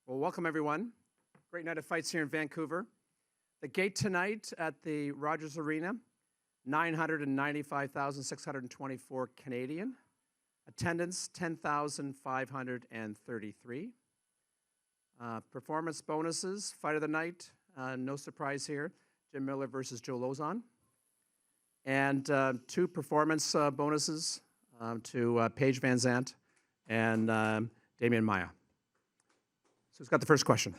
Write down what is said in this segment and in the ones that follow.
Well, welcome everyone. Great night of fights here in Vancouver. The gate tonight at the Rogers Arena, 995,624 Canadian. Attendance, 10,533. Performance bonuses, fight of the night, no surprise here, Jim Miller versus Joe Lozon. And two performance bonuses to Paige Van Zandt and Damian Maia. So who's got the first question?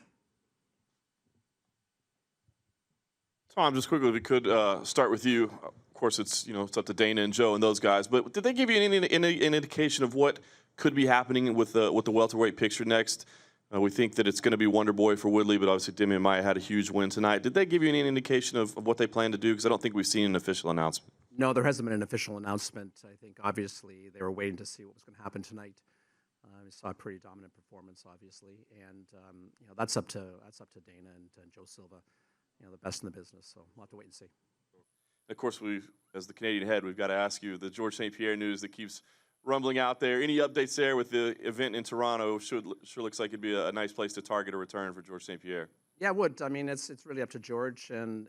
Tom, just quickly, if we could start with you. Of course, it's up to Dana and Joe and those guys. But did they give you any indication of what could be happening with the welterweight picture next? We think that it's going to be Wonder Boy for Woodley, but obviously Damian Maia had a huge win tonight. Did they give you any indication of what they plan to do? Because I don't think we've seen an official announcement. No, there hasn't been an official announcement. I think obviously they were waiting to see what was going to happen tonight. We saw a pretty dominant performance, obviously, and that's up to Dana and Joe Silva, the best in the business. So we'll have to wait and see. Of course, as the Canadian head, we've got to ask you the George St. Pierre news that keeps rumbling out there. Any updates there with the event in Toronto? Sure looks like it'd be a nice place to target a return for George St. Pierre. Yeah, it would. I mean, it's really up to George and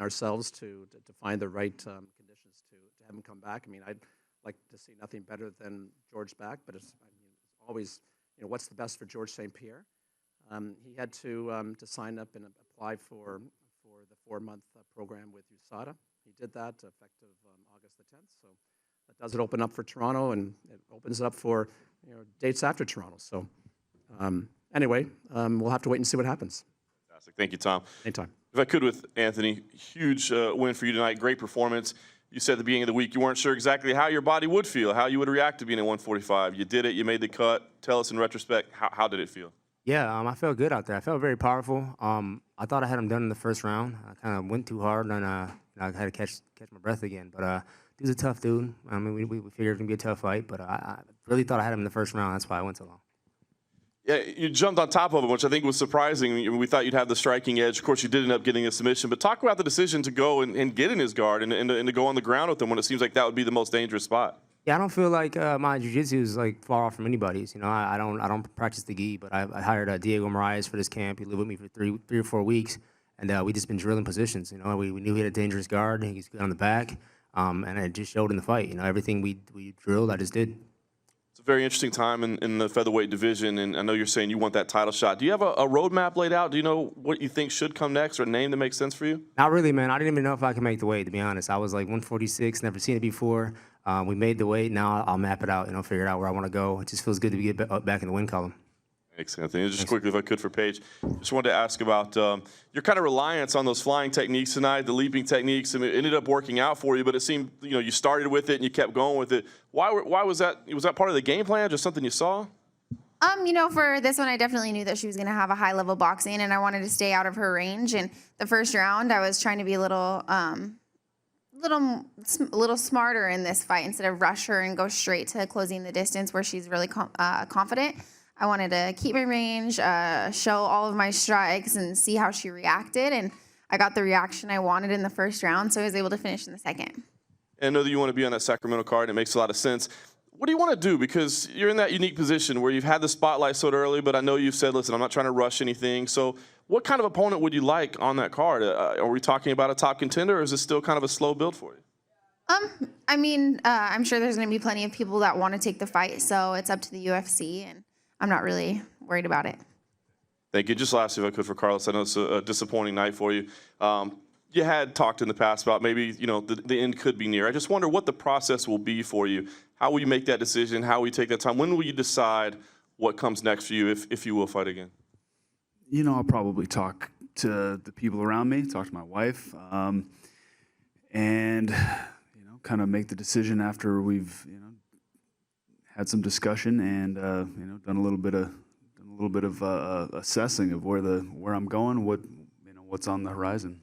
ourselves to find the right conditions to have him come back. I mean, I'd like to see nothing better than George back, but it's always, what's the best for George St. Pierre? He had to sign up and apply for the 4-month program with USADA. He did that effective August the 10th. So that does it open up for Toronto, and it opens it up for dates after Toronto. So anyway, we'll have to wait and see what happens. Fantastic. Thank you, Tom. Anytime. If I could with Anthony, huge win for you tonight. Great performance. You said at the beginning of the week you weren't sure exactly how your body would feel, how you would react to being at 145. You did it. You made the cut. Tell us in retrospect, how did it feel? Yeah, I felt good out there. I felt very powerful. I thought I had him done in the first round. I kind of went too hard, and I had to catch my breath again. But he was a tough dude. I mean, we figured it was going to be a tough fight, but I really thought I had him in the first round. That's why I went so long. Yeah, you jumped on top of him, which I think was surprising. We thought you'd have the striking edge. Of course, you did end up getting a submission. But talk about the decision to go and get in his guard and to go on the ground with him when it seems like that would be the most dangerous spot. Yeah, I don't feel like my jiu-jitsu is far off from anybody's. I don't practice the gi, but I hired Diego Moraes for this camp. He lived with me for three or 4 weeks, and we just been drilling positions. We knew he had a dangerous guard. He's good on the back, and it just showed in the fight. Everything we drilled, I just did. It's a very interesting time in the featherweight division, and I know you're saying you want that title shot. Do you have a roadmap laid out? Do you know what you think should come next, or a name that makes sense for you? Not really, man. I didn't even know if I could make the weight, to be honest. I was like 146, never seen it before. We made the weight. Now I'll map it out, figure out where I want to go. It just feels good to get back in the win column. Thanks, Anthony. Just quickly, if I could, for Paige, just wanted to ask about your kind of reliance on those flying techniques tonight, the leaping techniques, and it ended up working out for you, but it seemed, you started with it and you kept going with it. Why was that? Was that part of the game plan, just something you saw? For this one, I definitely knew that she was going to have a high-level boxing, and I wanted to stay out of her range. And the first round, I was trying to be a little smarter in this fight instead of rush her and go straight to closing the distance where she's really confident. I wanted to keep my range, show all of my strikes, and see how she reacted. And I got the reaction I wanted in the first round, so I was able to finish in the second. And I know that you want to be on that Sacramento card, and it makes a lot of sense. What do you want to do? Because you're in that unique position where you've had the spotlight so early, but I know you've said, listen, I'm not trying to rush anything. So what kind of opponent would you like on that card? Are we talking about a top contender, or is it still kind of a slow build for you? I'm sure there's going to be plenty of people that want to take the fight, so it's up to the UFC, and I'm not really worried about it. Thank you. Just lastly, if I could, for Carlos, I know it's a disappointing night for you. You had talked in the past about maybe, the end could be near. I just wonder what the process will be for you. How will you make that decision? How will you take that time? When will you decide what comes next for you if you will fight again? I'll probably talk to the people around me, talk to my wife, and, kind of make the decision after we've, had some discussion and, done a little bit of assessing of where I'm going, what's on the horizon.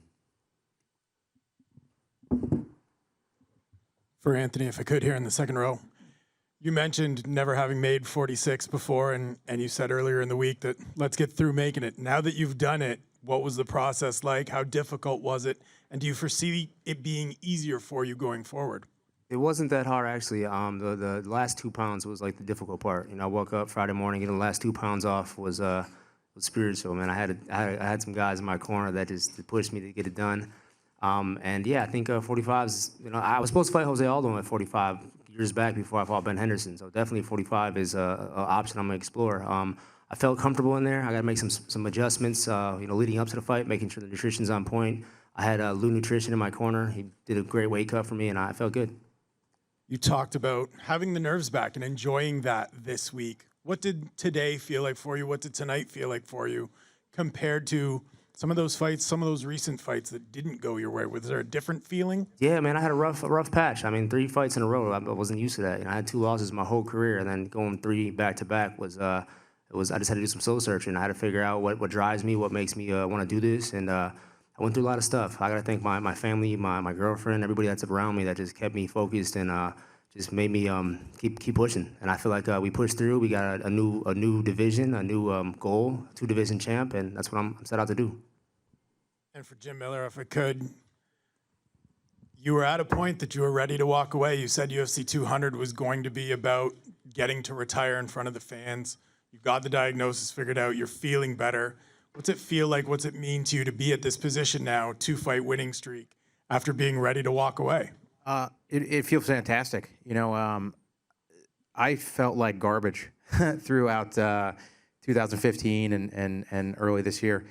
For Anthony, if I could, here in the second row. You mentioned never having made 46 before, and you said earlier in the week that let's get through making it. Now that you've done it, what was the process like? How difficult was it? And do you foresee it being easier for you going forward? It wasn't that hard, actually. The last 2 pounds was the difficult part. I woke up Friday morning, getting the last 2 pounds off was was spiritual, man. I had some guys in my corner that just pushed me to get it done. And yeah, I think 45 is, you know, I was supposed to fight Jose Aldo at 45 years back before I fought Ben Henderson. So definitely 45 is a option I'm gonna explore. I felt comfortable in there. I got to make some adjustments, you know, leading up to the fight, making sure the nutrition's on point. I had Lou Nutrition in my corner. He did a great weight cut for me, and I felt good. You talked about having the nerves back and enjoying that this week. What did today feel like for you? What did tonight feel like for you compared to some of those fights, some of those recent fights that didn't go your way? Was there a different feeling? Yeah, man, I had a rough patch. I mean, 3 fights in a row. I wasn't used to that. You know, I had 2 losses my whole career, and then going 3 back to back was I just had to do some soul searching. I had to figure out what drives me, what makes me want to do this, and I went through a lot of stuff. I got to thank my family, my girlfriend, everybody that's around me that just kept me focused and just made me keep pushing. And I feel like we pushed through. We got a new division, a new goal, 2-division champ, and that's what I'm set out to do. And for Jim Miller, if I could, you were at a point that you were ready to walk away. You said UFC 200 was going to be about getting to retire in front of the fans. You got the diagnosis figured out. You're feeling better. What's it feel like? What's it mean to you to be at this position now, 2-fight winning streak, after being ready to walk away? It feels fantastic. You know, I felt like garbage throughout 2015 and early this year.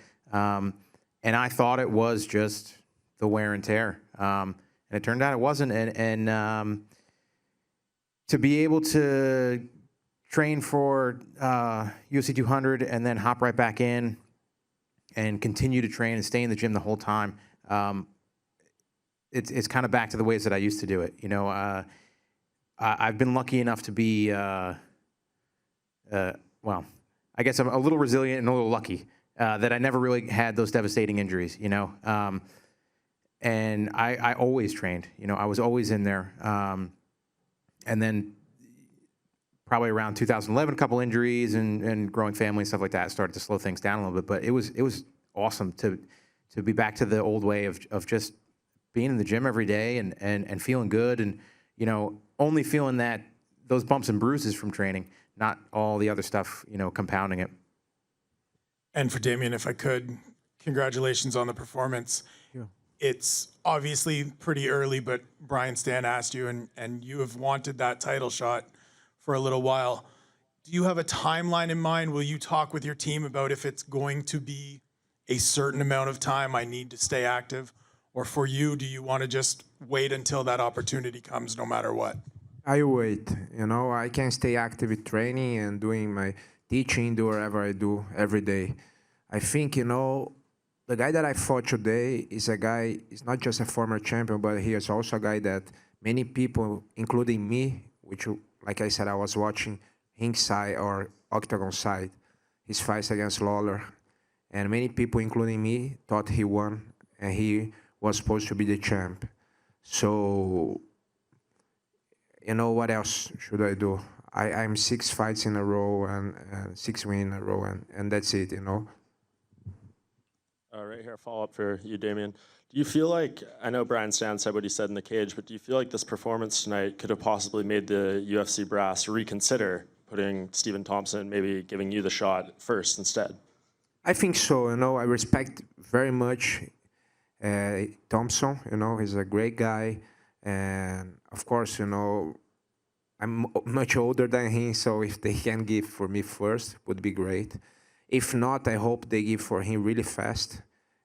And I thought it was just the wear and tear. And it turned out it wasn't. And to be able to train for UFC 200 and then hop right back in and continue to train and stay in the gym the whole time, it's kind of back to the ways that I used to do it. You know, I've been lucky enough to be, well, I guess I'm a little resilient and a little lucky that I never really had those devastating injuries, you know. And I always trained, you know, I was always in there. And then probably around 2011, a couple injuries and growing family and stuff like that started to slow things down a little bit. But it was awesome to be back to the old way of just being in the gym every day and feeling good and, you know, only feeling that those bumps and bruises from training, not all the other stuff, you know, compounding it. And for Damian, if I could, congratulations on the performance. Yeah. It's obviously pretty early, but Brian Stan asked you, and you have wanted that title shot for a little while. Do you have a timeline in mind? Will you talk with your team about if it's going to be a certain amount of time I need to stay active? Or for you, do you want to just wait until that opportunity comes no matter what? I wait. You know, I can stay active with training and doing my teaching, do whatever I do every day. I think, you know, the guy that I fought today is a guy, he's not just a former champion, but he is also a guy that many people, including me, which, like I said, I was watching ringside or octagon side, his fights against Lawler. And many people, including me, thought he won, and he was supposed to be the champ. So, you know, what else should I do? I'm 6 fights in a row and 6 wins in a row, and that's it, you know. Right here, a follow-up for you, Damian. Do you feel like, I know Brian Stan said what he said in the cage, but do you feel like this performance tonight could have possibly made the UFC brass reconsider putting Stephen Thompson, maybe giving you the shot first instead? I think so, you know. I respect very much Thompson, you know. He's a great guy. And, of course, you know, I'm much older than him, so if they can give for me first, would be great. If not, I hope they give for him really fast,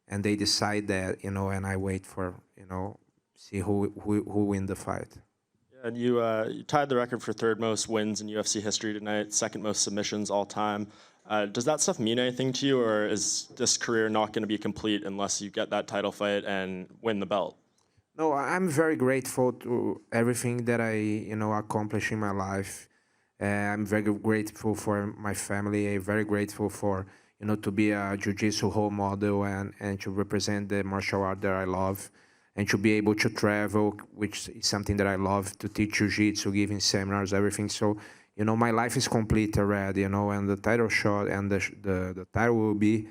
and they decide that, you know, and I wait for, you know, see who win the fight. Yeah, and you tied the record for 3rd most wins in UFC history tonight, 2nd most submissions all time. Does that stuff mean anything to you, or is this career not going to be complete unless you get that title fight and win the belt? No, I'm very grateful to everything that I, you know, accomplished in my life. I'm very grateful for my family. I'm very grateful for, you know, to be a jiu-jitsu role model and to represent the martial art that I love, and to be able to travel, which is something that I love, to teach jiu-jitsu, giving seminars, everything. So, you know, my life is complete already, you know, and the title shot and the title will be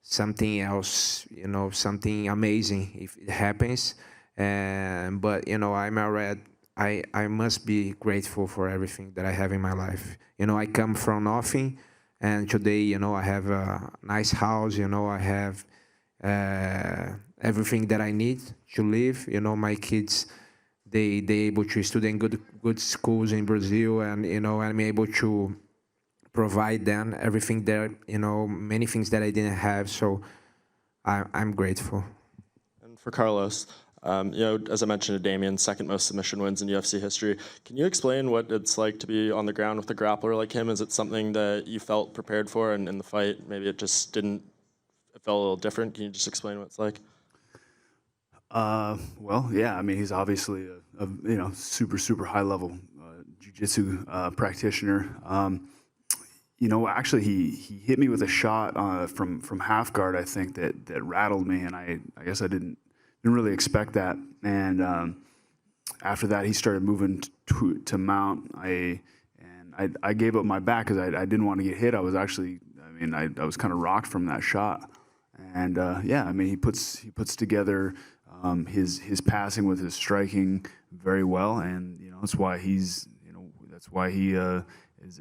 something else, you know, something amazing if it happens. But, you know, I'm already, I must be grateful for everything that I have in my life. You know, I come from nothing, And today, you know, I have a nice house. You know, I have everything that I need to live. You know, my kids, they able to study in good schools in Brazil, and you know, I'm able to provide them everything that, you know, many things that I didn't have. So I'm grateful. And for Carlos, you know, as I mentioned to Damien, second most submission wins in UFC history. Can you explain what it's like to be on the ground with a grappler like him? Is it something that you felt prepared for, and in the fight, maybe it just didn't, it felt a little different? Can you just explain what it's like? Well, yeah. I mean, he's obviously a you know, super high level jiu-jitsu practitioner. You know, actually, he hit me with a shot from half guard, I think, that rattled me, and I guess I didn't really expect that. And after that, he started moving to mount. I gave up my back because I didn't want to get hit. I was actually, I mean, I was kind of rocked from that shot. And yeah, I mean, he puts together his passing with his striking very well, and you know, that's why he is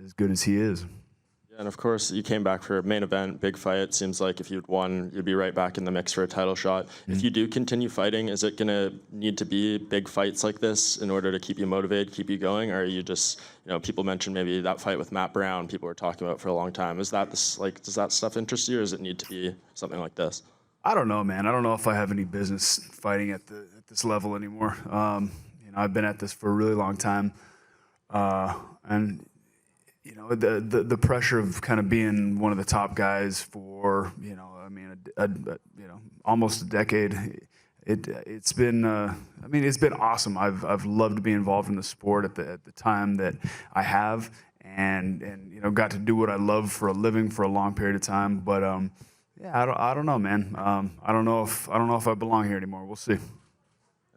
as good as he is. Yeah, and of course, you came back for a main event, big fight. Seems like if you'd won, you'd be right back in the mix for a title shot. If you do continue fighting, is it going to need to be big fights like this in order to keep you motivated, keep you going? Or are you just, you know, people mentioned maybe that fight with Matt Brown, people were talking about for a long time. Is that this, like, does that stuff interest you, or does it need to be something like this? I don't know, man. I don't know if I have any business fighting at this level anymore. You know, I've been at this for a really long time, and you know, the pressure of kind of being one of the top guys for, you know, I mean, you know, almost a decade. It's been, I mean, it's been awesome. I've loved to be involved in the sport at the time that I have, and you know, got to do what I love for a living for a long period of time. But yeah, I don't know, man. I don't know if I belong here anymore. We'll see.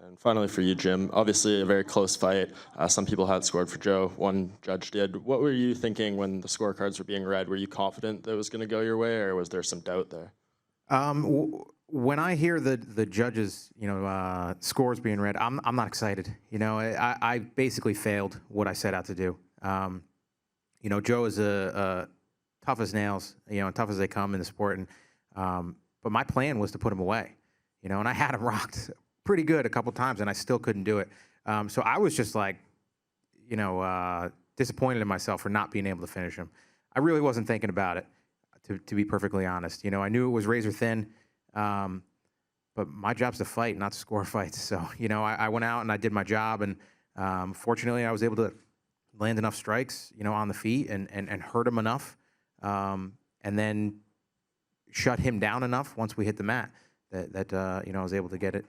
And finally for you, Jim, obviously a very close fight. Some people had scored for Joe, one judge did. What were you thinking when the scorecards were being read? Were you confident that it was going to go your way, or was there some doubt there? When I hear the judges, you know, scores being read, I'm not excited. You know, I basically failed what I set out to do. You know, Joe is a tough as nails, you know, and tough as they come in the sport. And but my plan was to put him away, you know, and I had him rocked pretty good a couple times, and I still couldn't do it. So I was just like, you know, disappointed in myself for not being able to finish him. I really wasn't thinking about it, to be perfectly honest. You know, I knew it was razor thin, but my job's to fight, not to score fights. So, you know, I went out and I did my job, and fortunately I was able to land enough strikes, you know, on the feet and hurt him enough, and then shut him down enough once we hit the mat that you know, I was able to get it.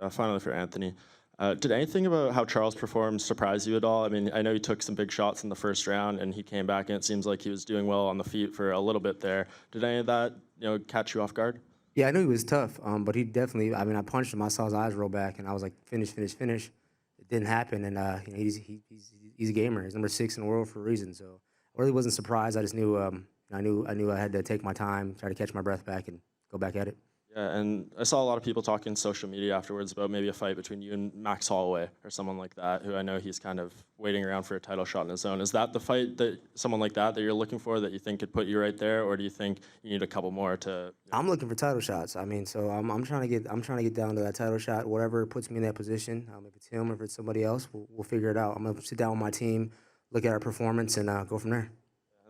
And finally for Anthony, did anything about how Charles performed surprise you at all? I mean, I know he took some big shots in the first round, and he came back, and it seems like he was doing well on the feet for a little bit there. Did any of that, you know, catch you off guard? Yeah, I knew he was tough, but he definitely, I mean, I punched him, I saw his eyes roll back, and I was like, finish. It didn't happen, and you know, he's a gamer. He's number 6 in the world for a reason, so I really wasn't surprised. I just knew, I knew I had to take my time, try to catch my breath back, and go back at it. Yeah, and I saw a lot of people talking social media afterwards about maybe a fight between you and Max Holloway or someone like that, who I know he's kind of waiting around for a title shot in his own. Is that the fight that someone like that you're looking for, that you think could put you right there, or do you think you need a couple more to? You know? I'm looking for title shots. I mean, so I'm trying to get down to that title shot. Whatever puts me in that position, if it's him or if it's somebody else, we'll figure it out. I'm gonna sit down with my team, look at our performance, and go from there.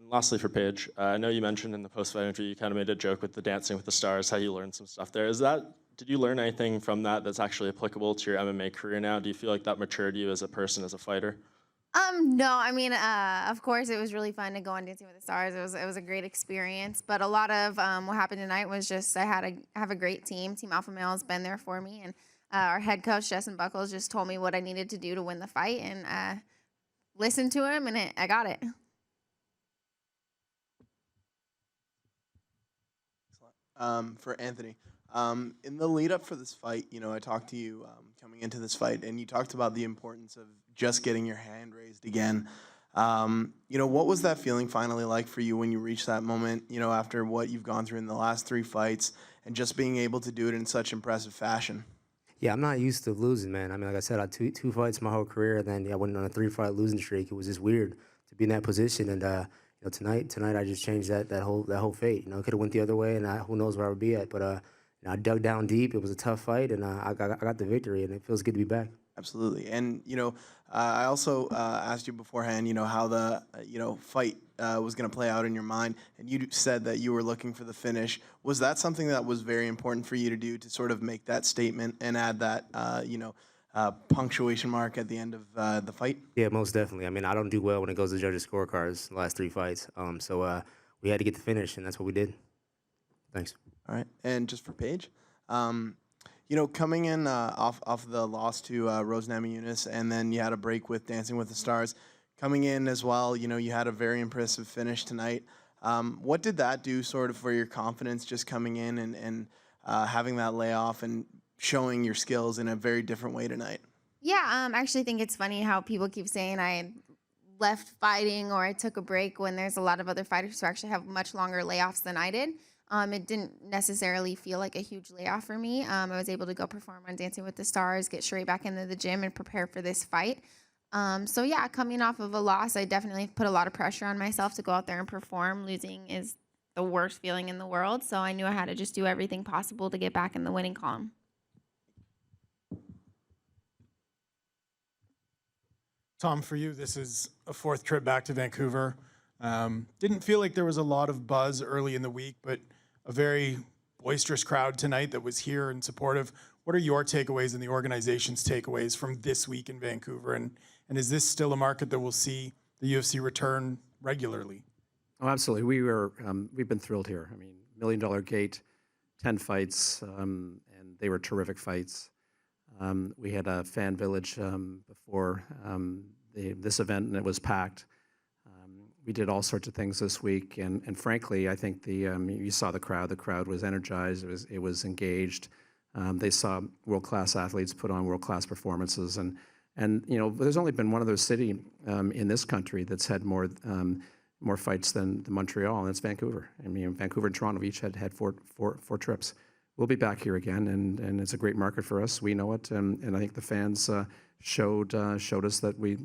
Lastly for Paige, I know you mentioned in the post-fight interview you kind of made a joke with the Dancing with the Stars, how you learned some stuff there. Did you learn anything from that that's actually applicable to your MMA career now? Do you feel like that matured you as a person, as a fighter? No, I mean, of course, it was really fun to go on Dancing with the Stars. It was a great experience, but a lot of what happened tonight was just I have a great team. Team Alpha Male has been there for me, and our head coach Justin Buckles just told me what I needed to do to win the fight, and listened to him, and I got it. For Anthony, in the lead up for this fight, you know, I talked to you coming into this fight, and you talked about the importance of just getting your hand raised again. You know, what was that feeling finally like for you when you reached that moment, you know, after what you've gone through in the last 3 fights, and just being able to do it in such impressive fashion? Yeah, I'm not used to losing, man. I mean, like I said, I had two fights my whole career, and then I went on a 3-fight losing streak. It was just weird to be in that position, and tonight I just changed that whole fate. It could have went the other way, and who knows where I would be at. But I dug down deep. It was a tough fight, and I got the victory, and it feels good to be back. Absolutely. And, I also asked you beforehand, how the, fight was going to play out in your mind. And you said that you were looking for the finish. Was that something that was very important for you to do, to sort of make that statement and add that, punctuation mark at the end of the fight? Yeah, most definitely. I mean, I don't do well when it goes to judges' scorecards the last 3 fights. So we had to get the finish, and that's what we did. Thanks. All right. And just for Paige, coming in off the loss to Rose Namajunas, and then you had a break with Dancing with the Stars. Coming in as well, you had a very impressive finish tonight. What did that do sort of for your confidence, just coming in and having that layoff and showing your skills in a very different way tonight? Yeah, I actually think it's funny how people keep saying I left fighting or I took a break when there's a lot of other fighters who actually have much longer layoffs than I did. It didn't necessarily feel like a huge layoff for me. I was able to go perform on Dancing with the Stars, get straight back into the gym, and prepare for this fight. So yeah, coming off of a loss, I definitely put a lot of pressure on myself to go out there and perform. Losing is the worst feeling in the world, so I knew I had to just do everything possible to get back in the winning column. Tom, for you, this is a 4th trip back to Vancouver. Didn't feel like there was a lot of buzz early in the week, but a very boisterous crowd tonight that was here and supportive. What are your takeaways and the organization's takeaways from this week in Vancouver? And is this still a market that will see the UFC return regularly? Oh, absolutely. We've been thrilled here. I mean, $1 Million Gate, 10 fights, and they were terrific fights. We had a fan village before this event, and it was packed. We did all sorts of things this week, and frankly, I think you saw the crowd. The crowd was energized. It was engaged. They saw world-class athletes put on world-class performances, and there's only been one other city in this country that's had more fights than Montreal, and it's Vancouver. I mean, Vancouver and Toronto each had four trips. We'll be back here again, and it's a great market for us. We know it, and I think the fans showed us that we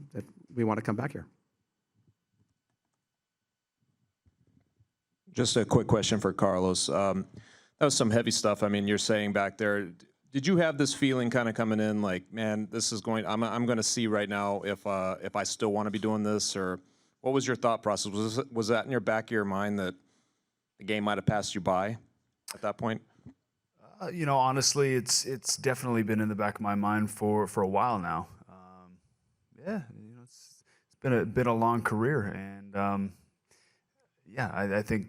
want to come back here. Just a quick question for Carlos. That was some heavy stuff. I mean, you're saying back there, did you have this feeling kind of coming in like, man, this is I'm going to see right now if I still want to be doing this, or what was your thought process? Was that in your back of your mind that the game might have passed you by at that point? Honestly, it's definitely been in the back of my mind for a while now. It's been a long career, and I think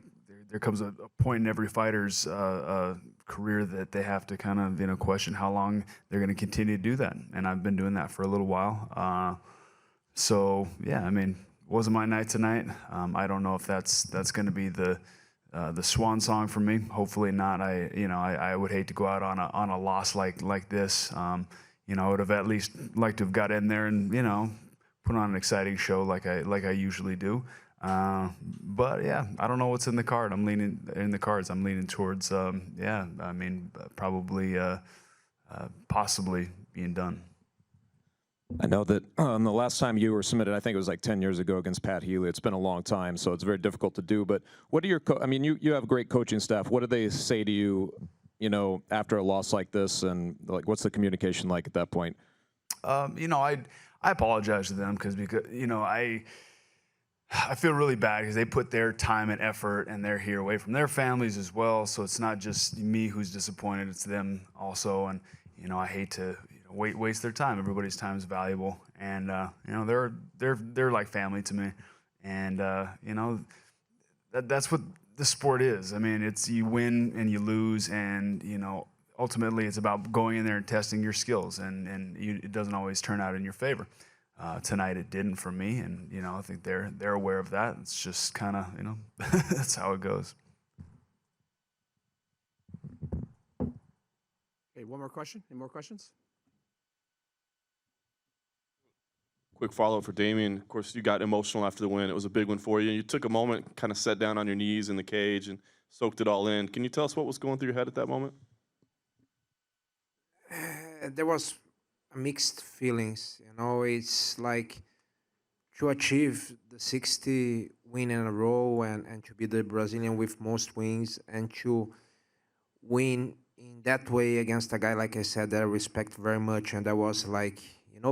there comes a point in every fighter's career that they have to kind of question how long they're going to continue to do that, and I've been doing that for a little while. So yeah, I mean, it wasn't my night tonight. I don't know if that's going to be the swan song for me. Hopefully not. I would hate to go out on a loss like this. I would have at least liked to have got in there and put on an exciting show like I usually do. But yeah, I don't know what's in the card. I'm leaning towards probably possibly being done. I know that the last time you were submitted, I think it was like 10 years ago against Pat Healy. It's been a long time, so it's very difficult to do. But what are your you have a great coaching staff. What do they say to you, after a loss like this, and like what's the communication like at that point? I apologize to them because I feel really bad because they put their time and effort, and they're here away from their families as well. So it's not just me who's disappointed; it's them also. And I hate to waste their time. Everybody's time is valuable, and they're like family to me. And that's what the sport is. I mean, it's you win and you lose, and ultimately it's about going in there and testing your skills, and it doesn't always turn out in your favor. Tonight it didn't for me, and I think they're aware of that. It's just kind of that's how it goes. Okay, one more question. Any more questions? Quick follow-up for Damian. Of course, you got emotional after the win. It was a big one for you. You took a moment, kind of sat down on your knees in the cage and soaked it all in. Can you tell us what was going through your head at that moment? There was mixed feelings. It's like to achieve the 60 win in a row and to be the Brazilian with most wins and to win in that way against a guy, like I said, that I respect very much. And I was like,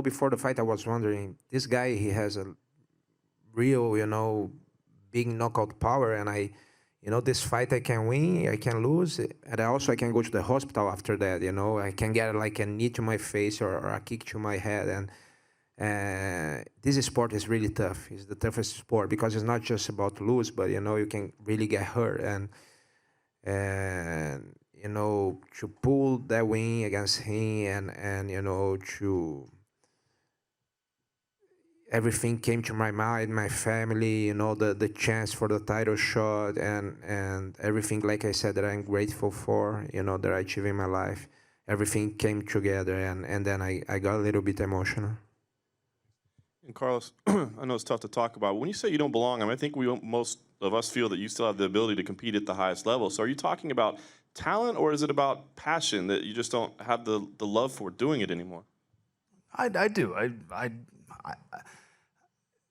before the fight, I was wondering, this guy, he has a real, big knockout power. And this fight I can win, I can lose. And I can go to the hospital after that, I can get like a knee to my face or a kick to my head. And this sport is really tough. It's the toughest sport because it's not just about lose, but you can really get hurt. And to pull that win against him and to everything came to my mind, my family, the chance for the title shot and everything, like I said, that I'm grateful for, that I achieved in my life. Everything came together and then I got a little bit emotional. And Carlos, I know it's tough to talk about. When you say you don't belong, I think most of us feel that you still have the ability to compete at the highest level. So are you talking about talent, or is it about passion that you just don't have the love for doing it anymore? I do.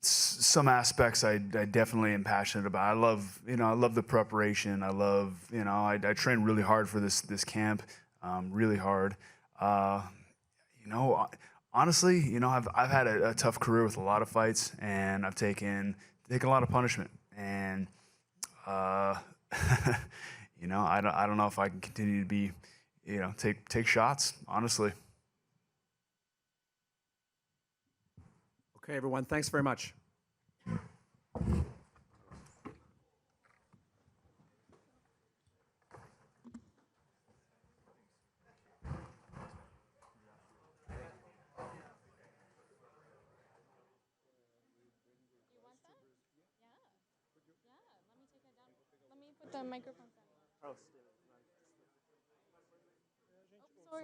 Some aspects I definitely am passionate about. I love the preparation. I love, I train really hard for this camp, really hard. Honestly, I've had a tough career with a lot of fights, and I've taken a lot of punishment, and I don't know if I can continue to be, take shots, honestly. Okay, everyone, thanks very much. The microphone. Oh, sorry.